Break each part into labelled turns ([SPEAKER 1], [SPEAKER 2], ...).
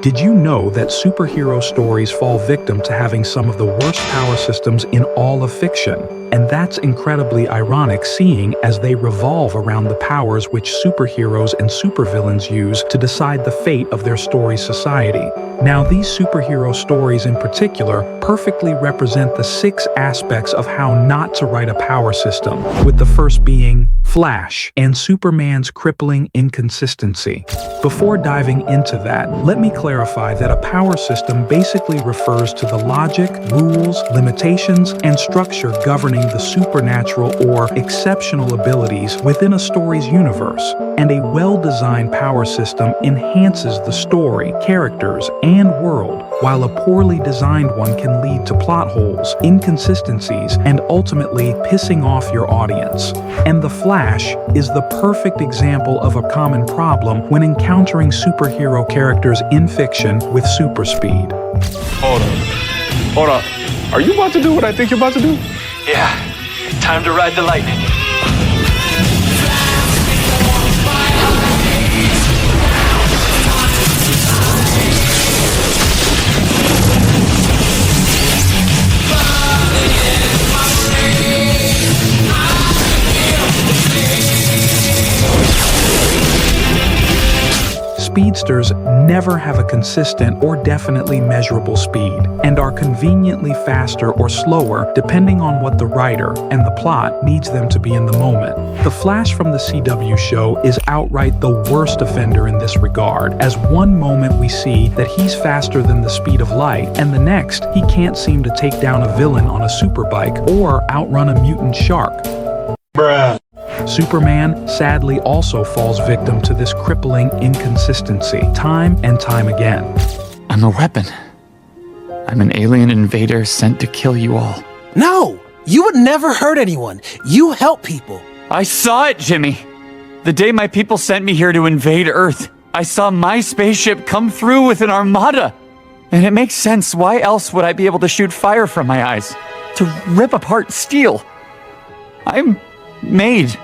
[SPEAKER 1] Did you know that superhero stories fall victim to having some of the worst power systems in all of fiction? And that's incredibly ironic, seeing as they revolve around the powers which superheroes and supervillains use to decide the fate of their story's society. Now, these superhero stories in particular perfectly represent the 6 aspects of how not to write a power system, with the first being Flash and Superman's crippling inconsistency. Before diving into that, let me clarify that a power system basically refers to the logic, rules, limitations, and structure governing the supernatural or exceptional abilities within a story's universe. And a well-designed power system enhances the story, characters, and world, while a poorly designed one can lead to plot holes, inconsistencies, and ultimately pissing off your audience. And the Flash is the perfect example of a common problem when encountering superhero characters in fiction with super speed.
[SPEAKER 2] Hold up. Are you about to do what I think you're about to do?
[SPEAKER 3] Yeah, time to ride the lightning.
[SPEAKER 1] Speedsters never have a consistent or definitely measurable speed, and are conveniently faster or slower depending on what the writer and the plot needs them to be in the moment. The Flash from the CW show is outright the worst offender in this regard, as one moment we see that he's faster than the speed of light, and the next he can't seem to take down a villain on a superbike or outrun a mutant shark.
[SPEAKER 2] Bruh.
[SPEAKER 1] Superman sadly also falls victim to this crippling inconsistency time and time again.
[SPEAKER 4] I'm a weapon. I'm an alien invader sent to kill you all.
[SPEAKER 5] No! You would never hurt anyone. You help people.
[SPEAKER 4] I saw it, Jimmy. The day my people sent me here to invade Earth, I saw my spaceship come through with an armada. And it makes sense. Why else would I be able to shoot fire from my eyes? To rip apart steel? I'm made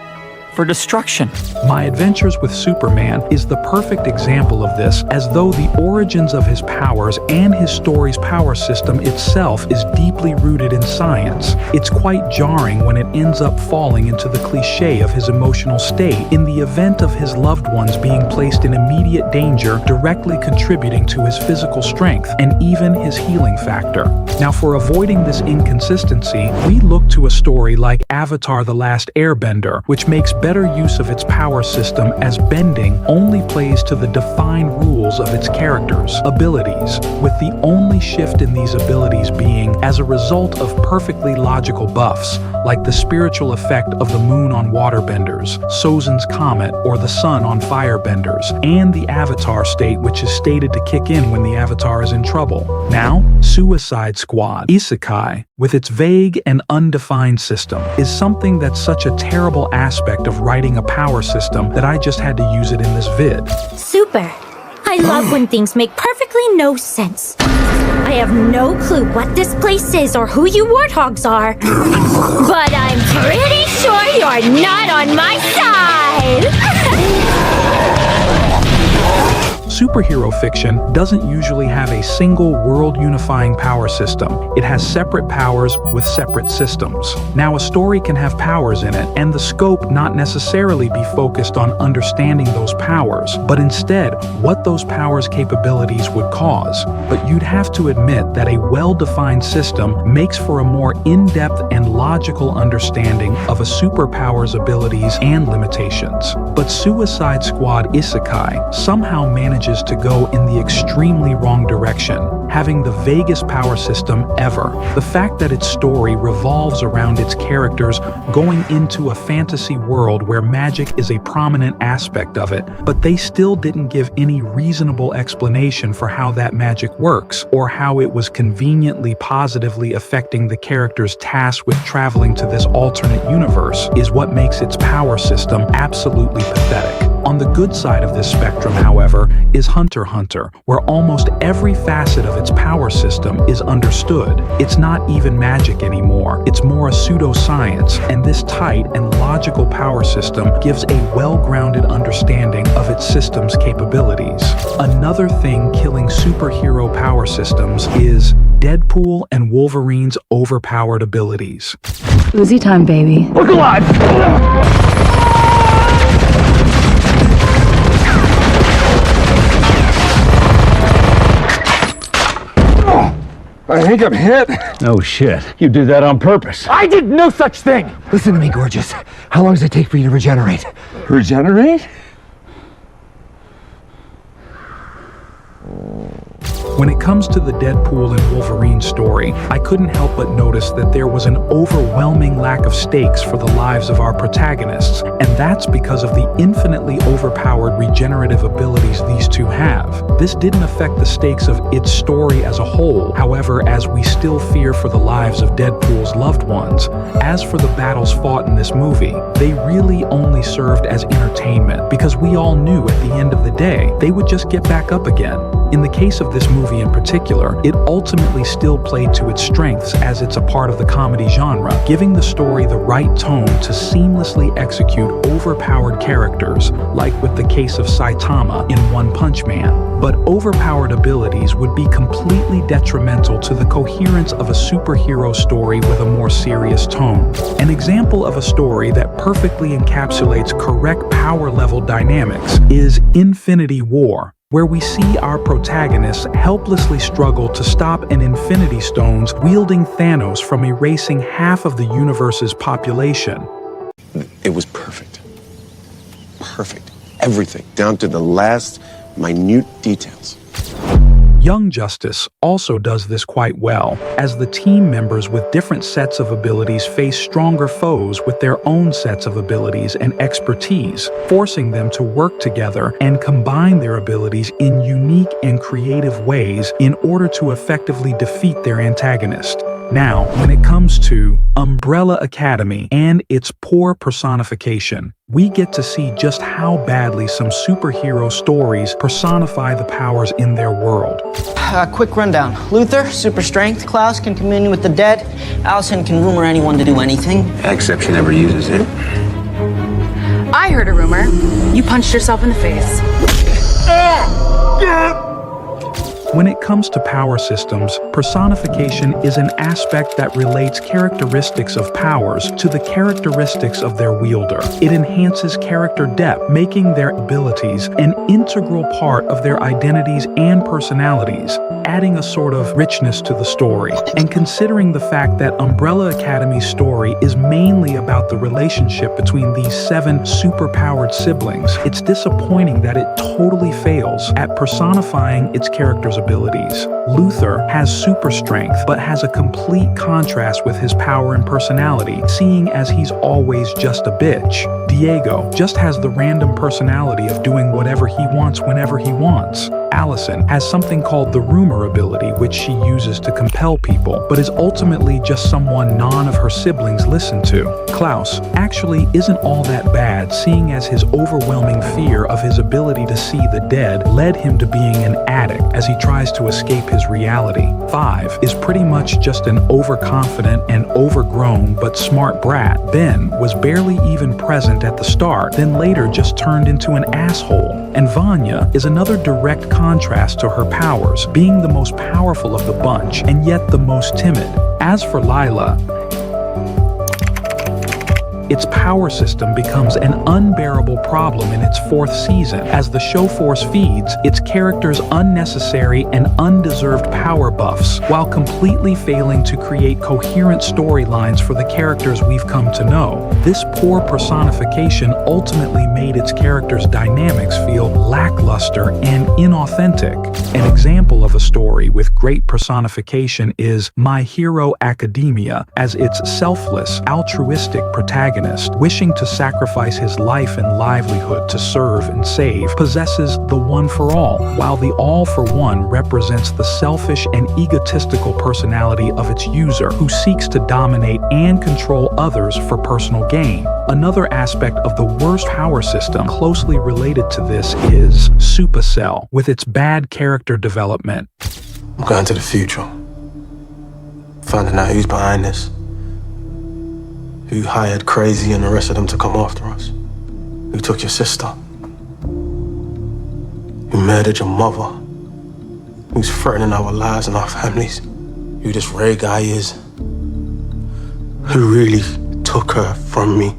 [SPEAKER 4] for destruction.
[SPEAKER 1] My Adventures with Superman is the perfect example of this, as though the origins of his powers and his story's power system itself is deeply rooted in science. It's quite jarring when it ends up falling into the cliché of his emotional state in the event of his loved ones being placed in immediate danger, directly contributing to his physical strength and even his healing factor. Now, for avoiding this inconsistency, we look to a story like Avatar: The Last Airbender, which makes better use of its power system, as bending only plays to the defined rules of its characters' abilities, with the only shift in these abilities being as a result of perfectly logical buffs, like the spiritual effect of the moon on waterbenders, Sozin's comet, or the sun on firebenders, and the avatar state, which is stated to kick in when the avatar is in trouble. Now, Suicide Squad, Isekai, with its vague and undefined system, is something that's such a terrible aspect of writing a power system that I just had to use it in this vid.
[SPEAKER 6] Super. I love when things make perfectly no sense. I have no clue what this place is or who you warthogs are, but I'm pretty sure you're not on my side!
[SPEAKER 1] Superhero fiction doesn't usually have a single world-unifying power system. It has separate powers with separate systems. Now, a story can have powers in it, and the scope not necessarily be focused on understanding those powers, but instead what those powers' capabilities would cause. But you'd have to admit that a well-defined system makes for a more in-depth and logical understanding of a superpower's abilities and limitations. But Suicide Squad Isekai somehow manages to go in the extremely wrong direction, having the vaguest power system ever. The fact that its story revolves around its characters going into a fantasy world where magic is a prominent aspect of it, but they still didn't give any reasonable explanation for how that magic works, or how it was conveniently positively affecting the characters tasked with traveling to this alternate universe, is what makes its power system absolutely pathetic. On the good side of this spectrum, however, is Hunter x Hunter, where almost every facet of its power system is understood. It's not even magic anymore, it's more a pseudoscience, and this tight and logical power system gives a well-grounded understanding of its system's capabilities. Another thing killing superhero power systems is Deadpool and Wolverine's overpowered abilities.
[SPEAKER 7] Uzi time, baby.
[SPEAKER 2] Look alive! I think I'm hit.
[SPEAKER 8] No shit. You did that on purpose.
[SPEAKER 3] I did no such thing!
[SPEAKER 5] Listen to me, gorgeous. How long does it take for you to regenerate?
[SPEAKER 2] Regenerate?
[SPEAKER 1] When it comes to the Deadpool and Wolverine story, I couldn't help but notice that there was an overwhelming lack of stakes for the lives of our protagonists, and that's because of the infinitely overpowered regenerative abilities these two have. This didn't affect the stakes of its story as a whole, however, as we still fear for the lives of Deadpool's loved ones. As for the battles fought in this movie, they really only served as entertainment, because we all knew at the end of the day, they would just get back up again. In the case of this movie in particular, it ultimately still played to its strengths as it's a part of the comedy genre, giving the story the right tone to seamlessly execute overpowered characters, like with the case of Saitama in One Punch Man. But overpowered abilities would be completely detrimental to the coherence of a superhero story with a more serious tone. An example of a story that perfectly encapsulates correct power level dynamics is Infinity War, where we see our protagonists helplessly struggle to stop an Infinity Stones wielding Thanos from erasing half of the universe's population.
[SPEAKER 9] It was perfect. Perfect. Everything, down to the last minute details.
[SPEAKER 1] Young Justice also does this quite well, as the team members with different sets of abilities face stronger foes with their own sets of abilities and expertise, forcing them to work together and combine their abilities in unique and creative ways in order to effectively defeat their antagonist. Now, when it comes to Umbrella Academy and its poor personification, we get to see just how badly some superhero stories personify the powers in their world.
[SPEAKER 10] Quick rundown. Luther, super strength. Klaus can commune with the dead. Allison can rumor anyone to do anything.
[SPEAKER 9] Except she never uses it.
[SPEAKER 7] I heard a rumor. You punched yourself in the face.
[SPEAKER 1] When it comes to power systems, personification is an aspect that relates characteristics of powers to the characteristics of their wielder. It enhances character depth, making their abilities an integral part of their identities and personalities, adding a sort of richness to the story. And considering the fact that Umbrella Academy's story is mainly about the relationship between these 7 superpowered siblings, it's disappointing that it totally fails at personifying its characters' abilities. Luther has super strength, but has a complete contrast with his power and personality, seeing as he's always just a bitch. Diego just has the random personality of doing whatever he wants whenever he wants. Allison has something called the rumor ability, which she uses to compel people, but is ultimately just someone none of her siblings listen to. Klaus actually isn't all that bad, seeing as his overwhelming fear of his ability to see the dead led him to being an addict as he tries to escape his reality. 5 is pretty much just an overconfident and overgrown but smart brat. Ben was barely even present at the start, then later just turned into an asshole. And Vanya is another direct contrast to her powers, being the most powerful of the bunch and yet the most timid. As for Lila, its power system becomes an unbearable problem in its 4th season as the show force feeds its characters unnecessary and undeserved power buffs while completely failing to create coherent storylines for the characters we've come to know. This poor personification ultimately made its characters' dynamics feel lackluster and inauthentic. An example of a story with great personification is My Hero Academia, as its selfless, altruistic protagonist protagonist, wishing to sacrifice his life and livelihood to serve and save, possesses the one for all, while the all for one represents the selfish and egotistical personality of its user, who seeks to dominate and control others for personal gain. Another aspect of the worst power system closely related to this is Supacell, with its bad character development.
[SPEAKER 11] I'm going to the future, finding out who's behind this, who hired Crazy and the rest of them to come after us, who took your sister, who murdered your mother, who's threatening our lives and our families, who this Ray guy is, who really took her from me.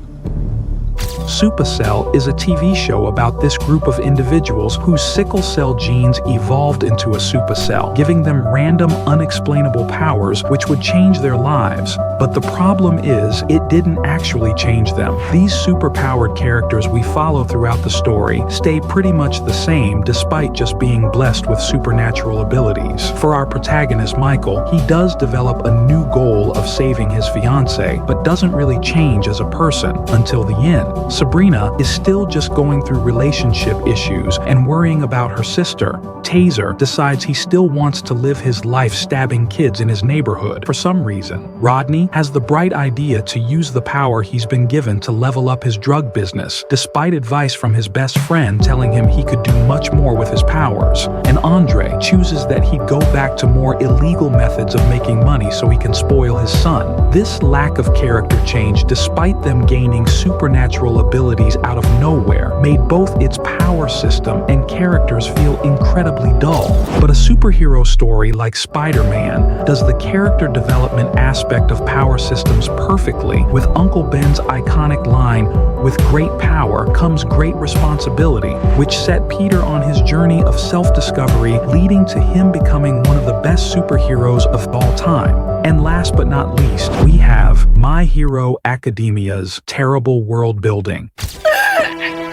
[SPEAKER 1] Supacell is a TV show about this group of individuals whose sickle cell genes evolved into a supercell, giving them random, unexplainable powers which would change their lives. But the problem is, it didn't actually change them. These superpowered characters we follow throughout the story stay pretty much the same despite just being blessed with supernatural abilities. For our protagonist Michael, he does develop a new goal of saving his fiancée, but doesn't really change as a person until the end. Sabrina is still just going through relationship issues and worrying about her sister. Taser decides he still wants to live his life stabbing kids in his neighborhood for some reason. Rodney has the bright idea to use the power he's been given to level up his drug business, despite advice from his best friend telling him he could do much more with his powers. And Andre chooses that he'd go back to more illegal methods of making money so he can spoil his son. This lack of character change, despite them gaining supernatural abilities out of nowhere, made both its power system and characters feel incredibly dull. But a superhero story like Spider-Man does the character development aspect of power systems perfectly, with Uncle Ben's iconic line, "With great power comes great responsibility," which set Peter on his journey of self-discovery, leading to him becoming one of the best superheroes of all time. And last but not least, we have My Hero Academia's terrible world building.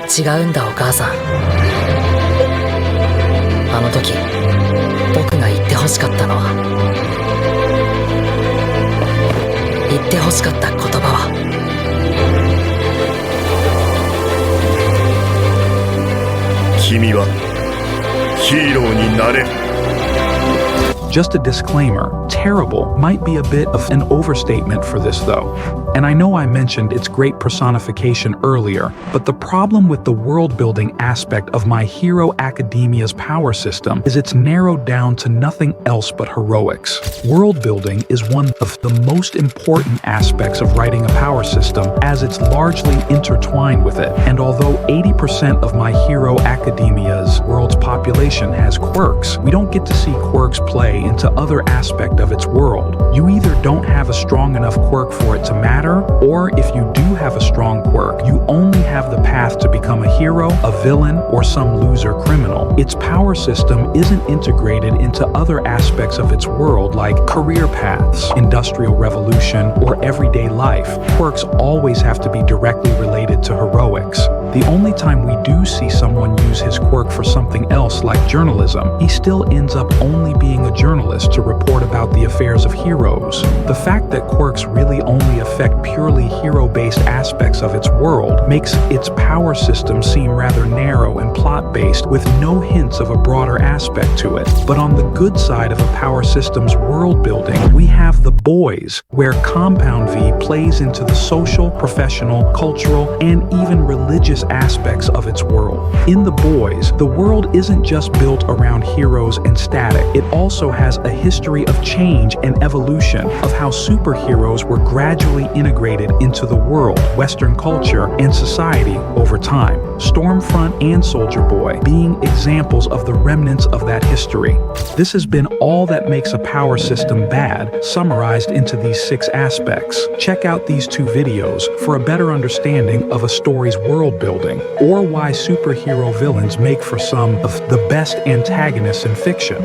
[SPEAKER 12] 違うんだお母さん。あの時僕が言って欲しかったのは、言って欲しかった言葉は、
[SPEAKER 13] 君はヒーローになれる。
[SPEAKER 1] Just a disclaimer, terrible might be a bit of an overstatement for this though. And I know I mentioned its great personification earlier, but the problem with the world-building aspect of My Hero Academia's power system is it's narrowed down to nothing else but heroics. World-building is one of the most important aspects of writing a power system, as it's largely intertwined with it. And although 80% of My Hero Academia's world's population has quirks, we don't get to see quirks play into other aspect of its world. You either don't have a strong enough quirk for it to matter, or if you do have a strong quirk, you only have the path to become a hero, a villain, or some loser criminal. Its power system isn't integrated into other aspects of its world like career paths, industrial revolution, or everyday life. Quirks always have to be directly related to heroics. The only time we do see someone use his quirk for something else like journalism, he still ends up only being a journalist to report about the affairs of heroes. The fact that quirks really only affect purely hero-based aspects of its world makes its power system seem rather narrow and plot-based, with no hints of a broader aspect to it. But on the good side of a power system's world building, we have The Boys, where Compound V plays into the social, professional, cultural, and even religious aspects of its world. In The Boys, the world isn't just built around heroes and static. It also has a history of change and evolution, of how superheroes were gradually integrated into the world, Western culture, and society over time. Stormfront and Soldier Boy being examples of the remnants of that history. This has been all that makes a power system bad, summarized into these 6 aspects. Check out these 2 videos for a better understanding of a story's world building, or why superhero villains make for some of the best antagonists in fiction.